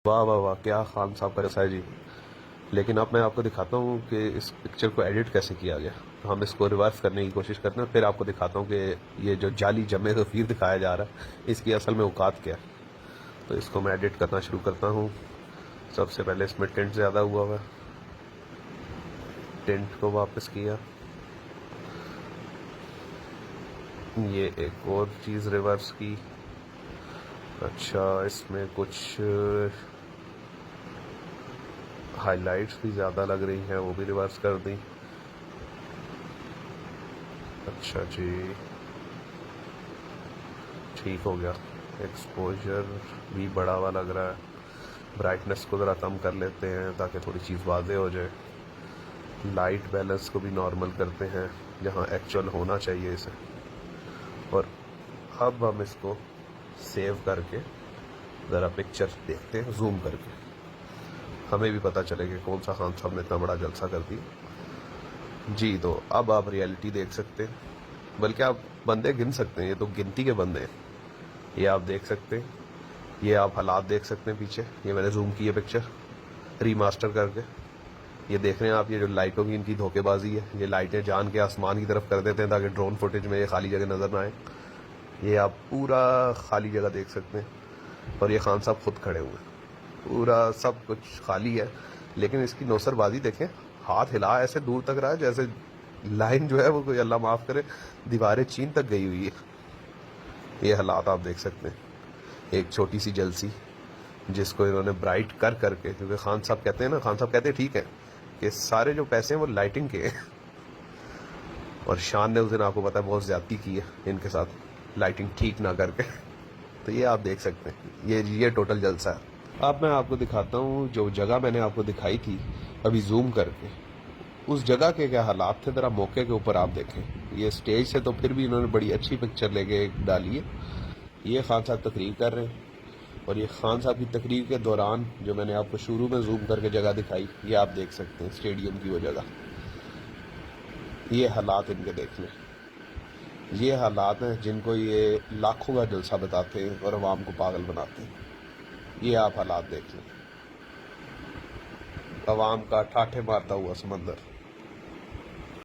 वाह वाह वाह, क्या खान साहब का रसा है जी। लेकिन अब मैं आपको दिखाता हूँ कि इस पिक्चर को एडिट कैसे किया गया। तो हम इसको रिवर्स करने की कोशिश करते हैं, फिर आपको दिखाता हूँ कि ये जो जाली जमे तस्वीर दिखाया जा रहा है इसकी असल में औकात क्या है। तो इसको मैं एडिट करना शुरू करता हूँ। सबसे पहले इसमें टेंट ज़्यादा हुआ हुआ, टेंट को वापस किया। ये एक और चीज़ रिवर्स की। अच्छा, इसमें कुछ हाइलाइट्स भी ज़्यादा लग रही हैं, वो भी रिवर्स कर दी। अच्छा जी, ठीक हो गया। एक्सपोजर भी बड़ा हुआ लग रहा है। ब्राइटनेस को ज़रा कम कर लेते हैं ताकि थोड़ी चीज़ वाज़ेह हो जाए। लाइट बैलेंस को भी नॉर्मल करते हैं जहाँ एक्चुअल होना चाहिए इसे। और अब हम इसको सेव करके ज़रा पिक्चर देखते हैं जूम करके, हमें भी पता चले कि कौन सा खान साहब ने इतना बड़ा जलसा कर दिया जी। तो अब आप रियलिटी देख सकते हैं, बल्कि आप बंदे गिन सकते हैं, ये तो गिनती के बंदे हैं। ये आप देख सकते हैं, ये आप हालात देख सकते हैं पीछे। ये मैंने जूम की है पिक्चर रीमास्टर करके। ये देख रहे हैं आप, ये जो लाइटों की इनकी धोखेबाजी है। ये लाइटें जान के आसमान की तरफ कर देते हैं ताकि ड्रोन फुटेज में ये खाली जगह नजर ना आए। ये आप पूरा खाली जगह देख सकते हैं और ये खान साहब खुद खड़े हुए हैं। पूरा सब कुछ खाली है, लेकिन इसकी नौसरबाजी देखें, हाथ हिला ऐसे दूर तक रहा है जैसे लाइन जो है वो कोई अल्लाह माफ करे दीवारें चीन तक गई हुई है। ये हालात आप देख सकते हैं। एक छोटी सी जलसी जिसको इन्होंने ब्राइट कर करके, क्योंकि खान साहब कहते हैं ना, खान साहब कहते हैं ठीक है कि सारे जो पैसे हैं वो लाइटिंग के हैं। और शान ने उस दिन आपको पता है बहुत ज्यादती की है इनके साथ, लाइटिंग ठीक ना करके। तो ये आप देख सकते हैं, ये टोटल जलसा है। अब मैं आपको दिखाता हूँ जो जगह मैंने आपको दिखाई थी अभी जूम करके, उस जगह के क्या हालात थे जरा मौके के ऊपर आप देखें। ये स्टेज से तो फिर भी इन्होंने बड़ी अच्छी पिक्चर लेके डाली है। ये खान साहब तकरीर कर रहे हैं और ये खान साहब की तकरीर के दौरान जो मैंने आपको शुरू में जूम करके जगह दिखाई, ये आप देख सकते हैं स्टेडियम की वो जगह। ये हालात इनके देख लें। ये हालात हैं जिनको ये लाखों का जलसा बताते हैं और अवाम को पागल बनाते हैं। ये आप हालात देख लें, अवाम का ठाठे मारता हुआ समंदर।